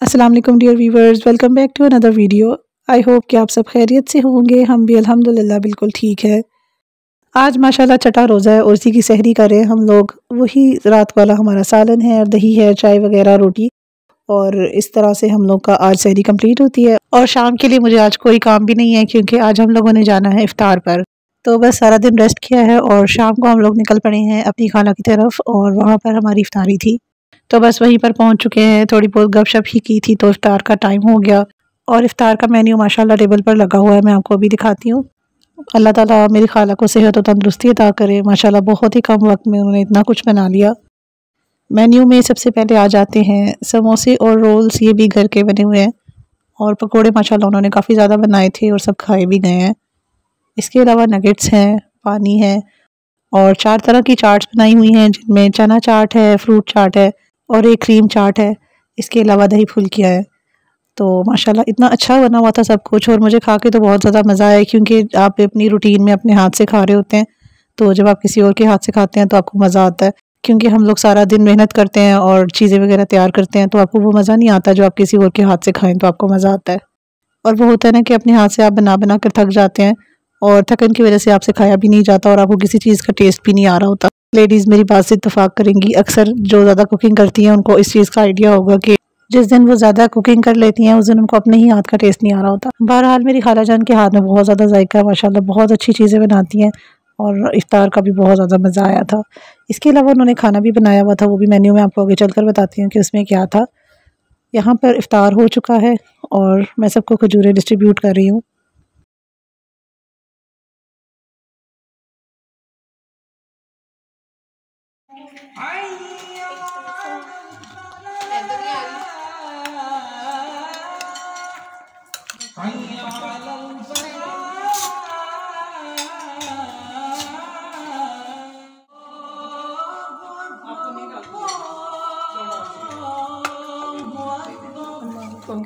अस्सलाम वालेकुम dear viewers, welcome back to another video. I hope कि आप सब खैरियत से होंगे। हम भी अल्हम्दुलिल्लाह बिल्कुल ठीक है। आज माशाल्लाह छठा रोज़ा है और उसी की सहरी करें हम लोग। वही रात वाला हमारा सालन है, दही है, चाय वगैरह, रोटी, और इस तरह से हम लोग का आज सहरी कंप्लीट होती है। और शाम के लिए मुझे आज कोई काम भी नहीं है क्योंकि आज हम लोगों ने जाना है इफ्तार पर। तो बस सारा दिन रेस्ट किया है और शाम को हम लोग निकल पड़े हैं अपनी खाला की तरफ और वहाँ पर हमारी इफ्तारी थी। तो बस वहीं पर पहुंच चुके हैं, थोड़ी बहुत गपशप ही की थी तो इफ्तार का टाइम हो गया। और इफ्तार का मेन्यू माशाल्लाह टेबल पर लगा हुआ है, मैं आपको अभी दिखाती हूँ। अल्लाह ताला मेरी खाला को सेहत और तंदुरुस्ती अता करे। माशाल्लाह बहुत ही कम वक्त में उन्होंने इतना कुछ बना लिया। मेन्यू में सबसे पहले आ जाते हैं समोसे और रोल्स, ये भी घर के बने हुए हैं, और पकोड़े माशाल्लाह उन्होंने काफ़ी ज़्यादा बनाए थे और सब खाए भी गए हैं। इसके अलावा नगेट्स हैं, पानी है, और 4 तरह की चाट्स बनाई हुई हैं जिनमें चना चाट है, फ्रूट चाट है और एक क्रीम चाट है। इसके अलावा दही फुल्कियाँ है। तो माशाल्लाह इतना अच्छा बना हुआ था सब कुछ, और मुझे खा के तो बहुत ज़्यादा मज़ा आया क्योंकि आप अपनी रूटीन में अपने हाथ से खा रहे होते हैं, तो जब आप किसी और के हाथ से खाते हैं तो आपको मज़ा आता है। क्योंकि हम लोग सारा दिन मेहनत करते हैं और चीज़ें वगैरह तैयार करते हैं तो आपको वो मज़ा नहीं आता जो आप किसी और के हाथ से खाएँ तो आपको मज़ा आता है। और वो होता है ना कि अपने हाथ से आप बना बना कर थक जाते हैं और थकन की वजह से आपसे खाया भी नहीं जाता और आपको किसी चीज़ का टेस्ट भी नहीं आ रहा होता। लेडीज़ मेरी बात से इत्तेफाक करेंगी, अक्सर जो ज़्यादा कुकिंग करती हैं उनको इस चीज़ का आइडिया होगा कि जिस दिन वो ज़्यादा कुकिंग कर लेती हैं उस दिन उनको अपने ही हाथ का टेस्ट नहीं आ रहा होता। बहरहाल मेरी खाला जान के हाथ में बहुत ज़्यादा जायका है माशाल्लाह, बहुत अच्छी चीज़ें बनाती हैं और इफ्तार का भी बहुत ज़्यादा मज़ा आया था। इसके अलावा उन्होंने खाना भी बनाया हुआ था, वो भी मेन्यू में आपको आगे चलकर बताती हूँ कि उसमें क्या था। यहाँ पर इफ्तार हो चुका है और मैं सबको खजूरें डिस्ट्रीब्यूट कर रही हूँ।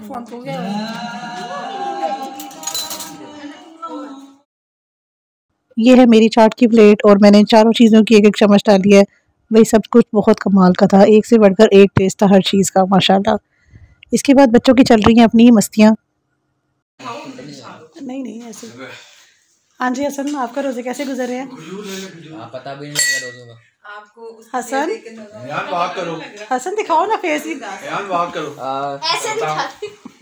फोन हो गया। ये है मेरी चाट की प्लेट और मैंने चारों चीज़ों की एक एक चम्मच डाली है। वही सब कुछ बहुत कमाल का था, एक से बढ़कर एक टेस्ट था हर चीज़ का माशाल्लाह। इसके बाद बच्चों की चल रही हैं अपनी ही मस्तियाँ। नहीं नहीं ऐसे। हाँ जी हसन, आपका रोज़े कैसे गुजर रहे हैं? पता भी नहीं लगा रोज़ों का आपको। हसन वाक करो, हसन दिखाओ ना फेस ही। वाक करो। ऐसे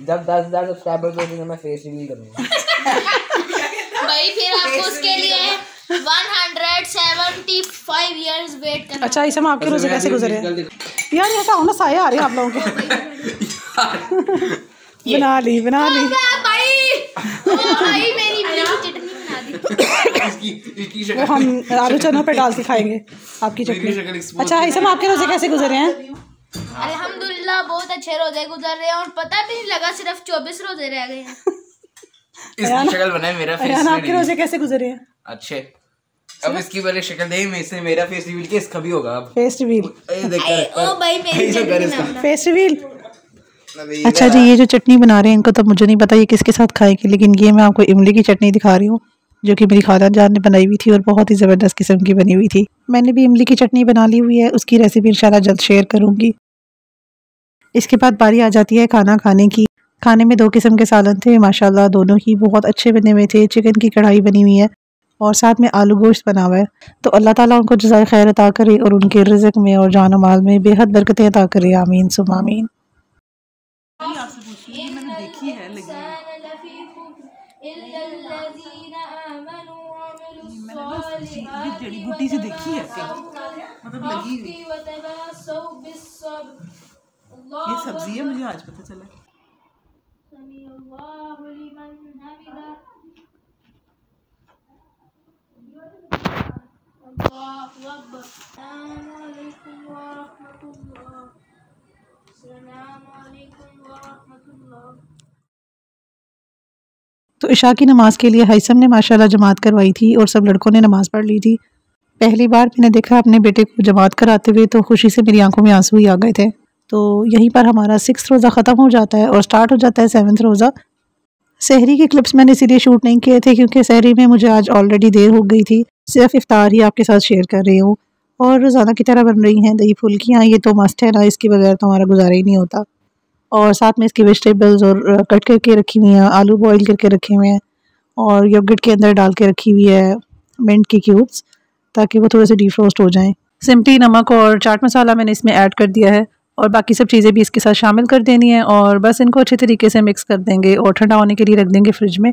जब 10,000 सब्सक्राइबर्स हो जाएंगे मैं फेस रिवील करूंगा। भाई फिर आपको उसके लिए 175 इयर्स वेट करना। अच्छा इसमें आपके रोज़े कैसे गुजर रहे हैं? यार ऐसा होना, साया आ रहे हैं आप लोगों के। बना ली भाई मेरी चटनी बना दी। वो हम आलू चनों पे डाल के खाएंगे आपकी चटनी। अच्छा इसमें आपके रोज़े कैसे गुजर रहे हैं? अल्हम्दुलिल्लाह बहुत अच्छे रोजे गुजर रहे हैं और पता भी नहीं लगा सिर्फ 24 रोजे रह गए हैं। इसकी शक्ल बनाए मेरा फेस। आपके रोज़े कैसे गुजर रहे हैं? अच्छे। अब इसकी पहले शक्ल दे, मैं इससे मेरा फेस रिवील के इसका भी होगा। अब फेस रिवील। ओ भाई मेरी चटनी ना फेस रिवील। अच्छा जी, ये जो चटनी बना रहे हैं इनको तो मुझे नहीं पता ये किसके साथ खाएंगे, लेकिन ये मैं आपको इमली की चटनी दिखा रही हूँ जो कि मेरी खाला जान ने बनाई हुई थी और बहुत ही ज़बरदस्त किस्म की बनी हुई थी। मैंने भी इमली की चटनी बना ली हुई है, उसकी रेसिपी इंशाल्लाह जल्द शेयर करूँगी। इसके बाद बारी आ जाती है खाना खाने की। खाने में 2 किस्म के सालन थे माशाल्लाह, दोनों ही बहुत अच्छे बने हुए थे। चिकन की कढ़ाई बनी हुई है और साथ में आलू गोश्त बना हुआ है। तो अल्लाह ताला उनको जज़ाए खैर अता करे और उनके रिज़्क़ में और जान माल में बेहद बरकतें अता करे, आमीन सुम आमीन। जड़ी बूटी से देखी है मतलब लगी हुई। ये सब्जी है, मुझे आज पता चला। तो इशा की नमाज़ के लिए हैसम ने माशाल्लाह जमात करवाई थी और सब लड़कों ने नमाज़ पढ़ ली थी। पहली बार मैंने देखा अपने बेटे को जमात कराते हुए तो खुशी से मेरी आंखों में आंसू ही आ गए थे। तो यहीं पर हमारा 6th रोज़ा ख़त्म हो जाता है और स्टार्ट हो जाता है 7th रोज़ा। सहरी के क्लिप्स मैंने इसीलिए शूट नहीं किए थे क्योंकि सहरी में मुझे आज ऑलरेडी देर हो गई थी। सिर्फ इफ्तार ही आपके साथ शेयर कर रही हूँ और रोज़ाना की तरह बन रही हैं दही फुल्कियाँ। ये तो मस्ट है ना, इसके बगैर तो हमारा गुजारा ही नहीं होता। और साथ में इसकी वेजिटेबल्स और कट करके रखी हुई हैं, आलू बॉईल करके रखे हुए हैं और योगर्ट के अंदर डाल के रखी हुई है मिंट की क्यूब्स, ताकि वो थोड़े से डीफ्रोस्ट हो जाएं। सिंपली नमक और चाट मसाला मैंने इसमें ऐड कर दिया है और बाकी सब चीज़ें भी इसके साथ शामिल कर देनी है और बस इनको अच्छे तरीके से मिक्स कर देंगे और ठंडा होने के लिए रख देंगे फ्रिज में,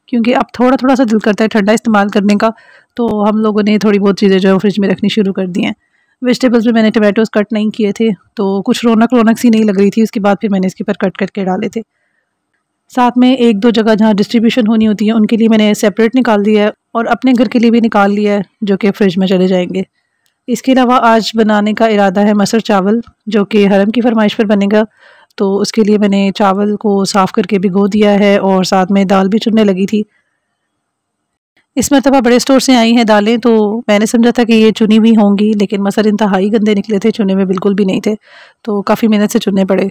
क्योंकि अब थोड़ा थोड़ा सा दिल करता है ठंडा इस्तेमाल करने का, तो हम लोगों ने थोड़ी बहुत चीज़ें जो है फ्रिज में रखनी शुरू कर दी हैं। वेजिटेबल्स में मैंने टमाटोज़ कट नहीं किए थे तो कुछ रौनक सी नहीं लग रही थी, उसके बाद फिर मैंने इसके ऊपर कट करके डाले थे। साथ में एक दो जगह जहाँ डिस्ट्रीब्यूशन होनी होती है उनके लिए मैंने सेपरेट निकाल दिया है और अपने घर के लिए भी निकाल लिया है, जो कि फ्रिज में चले जाएंगे। इसके अलावा आज बनाने का इरादा है मसर चावल, जो कि हरम की फरमाइश पर बनेगा, तो उसके लिए मैंने चावल को साफ़ करके भिगो दिया है और साथ में दाल भी चुनने लगी थी। इस मरतबा बड़े स्टोर से आई हैं दालें, तो मैंने समझा था कि ये चुनी हुई होंगी, लेकिन मसर इंतहाई गंदे निकले थे, चुने में बिल्कुल भी नहीं थे, तो काफ़ी मेहनत से चुनने पड़े।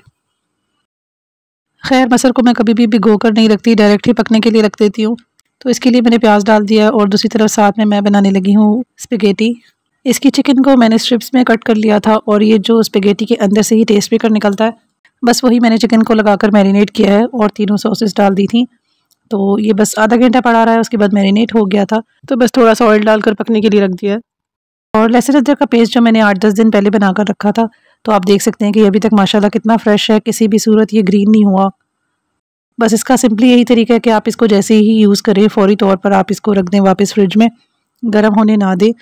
खैर मसर को मैं कभी भी भिगो कर नहीं रखती, डायरेक्ट ही पकने के लिए रख देती हूँ। तो इसके लिए मैंने प्याज डाल दिया और दूसरी तरफ साथ में मैं बनाने लगी हूँ स्पेगेटी। इसकी चिकन को मैंने स्ट्रिप्स में कट कर लिया था और ये जो स्पेगेटी के अंदर से ही टेस्ट भी कर निकलता है, बस वही मैंने चिकन को लगाकर मैरिनेट किया है और तीनों सॉसेस डाल दी थी। तो ये बस आधा घंटा पड़ा रहा है, उसके बाद मैरिनेट हो गया था, तो बस थोड़ा सा ऑयल डालकर पकने के लिए रख दिया। और लहसुन अदरक का पेस्ट जो मैंने 8-10 दिन पहले बनाकर रखा था, तो आप देख सकते हैं कि अभी तक माशाल्लाह कितना फ़्रेश है, किसी भी सूरत ये ग्रीन नहीं हुआ। बस इसका सिंपली यही तरीका है कि आप इसको जैसे ही यूज़ करें फ़ौरी तौर पर आप इसको रख दें वापस फ्रिज में, गर्म होने ना दें,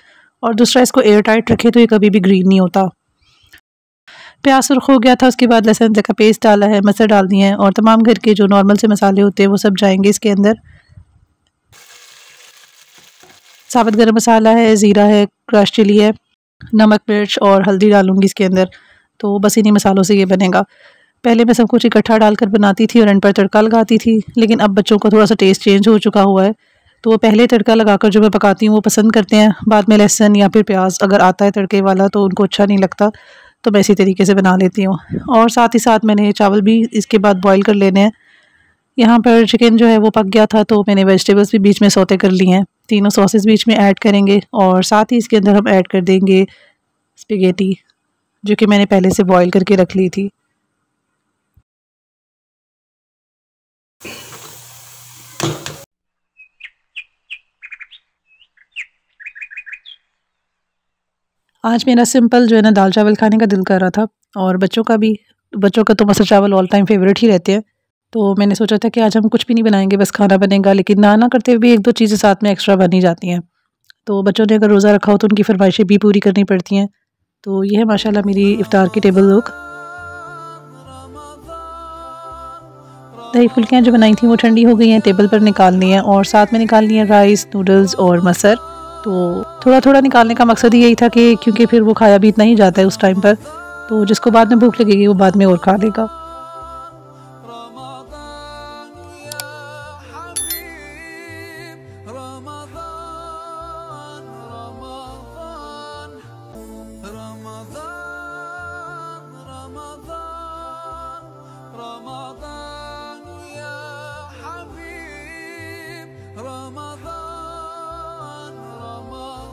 और दूसरा इसको एयर टाइट रखें तो ये कभी भी ग्रीन नहीं होता। प्याज सुर्ख हो गया था, उसके बाद लहसुन अदरक का पेस्ट डाला है, मसर डाल दिए हैं और तमाम घर के जो नॉर्मल से मसाले होते हैं वो सब जाएंगे इसके अंदर। साबुत गरम मसाला है, ज़ीरा है, क्रश चिली है, नमक मिर्च और हल्दी डालूंगी इसके अंदर। तो बस इन्हीं मसालों से ये बनेगा। पहले मैं सब कुछ इकट्ठा डालकर बनाती थी और एंड पर तड़का लगाती थी, लेकिन अब बच्चों का थोड़ा सा टेस्ट चेंज हो चुका हुआ है, तो वो पहले तड़का लगाकर जो मैं पकाती हूँ वो पसंद करते हैं, बाद में लहसुन या फिर प्याज अगर आता है तड़के वाला तो उनको अच्छा नहीं लगता, तो मैं इसी तरीके से बना लेती हूँ। और साथ ही साथ मैंने चावल भी इसके बाद बॉईल कर लेने हैं। यहाँ पर चिकन जो है वो पक गया था, तो मैंने वेजिटेबल्स भी बीच में सौते कर ली हैं, तीनों सॉसेस बीच में ऐड करेंगे और साथ ही इसके अंदर हम ऐड कर देंगे स्पेगेटी, जो कि मैंने पहले से बॉईल करके रख ली थी। आज मेरा सिंपल जो है ना दाल चावल खाने का दिल कर रहा था और बच्चों का तो मसर चावल ऑल टाइम फेवरेट ही रहते हैं, तो मैंने सोचा था कि आज हम कुछ भी नहीं बनाएंगे, बस खाना बनेगा, लेकिन ना करते हुए एक दो चीज़ें साथ में एक्स्ट्रा बन ही जाती हैं। तो बच्चों ने अगर रोज़ा रखा हो तो उनकी फरमाइशें भी पूरी करनी पड़ती हैं। तो ये है माशाल्लाह मेरी इफ्तार की टेबल लुक। दही फुल्कियाँ जो बनाई थी वो ठंडी हो गई हैं, टेबल पर निकालनी है और साथ में निकालनी है राइस, नूडल्स और मसर। तो थोड़ा थोड़ा निकालने का मकसद यही था कि क्योंकि फिर वो खाया भी इतना ही जाता है उस टाइम पर, तो जिसको बाद में भूख लगेगी वो बाद में और खा लेगा।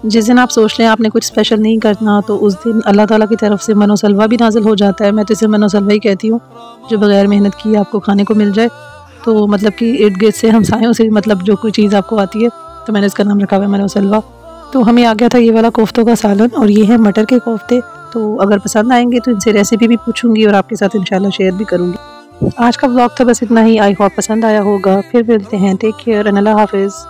जिस दिन आप सोच लें आपने कुछ स्पेशल नहीं करना, तो उस दिन अल्लाह ताला की तरफ से मनो सलवा भी नाजिल हो जाता है। मैं तो इसे मनो सलवा ही कहती हूँ, जो बगैर मेहनत किए आपको खाने को मिल जाए। तो मतलब कि इर्द गिर्द से हमसायों से मतलब जो कोई चीज़ आपको आती है, तो मैंने इसका नाम रखा हुआ है मनो सलवा। तो हमें आ गया था ये वाला कोफ्तों का सालन और ये है मटर के कोफ्ते। तो अगर पसंद आएंगे तो इनसे रेसिपी भी पूछूंगी और आपके साथ इंशाल्लाह शेयर भी करूँगी। आज का व्लॉग था बस इतना ही। आई होप पसंद आया होगा। फिर मिलते हैं। टेक केयर एंड अल्लाह हाफिज़।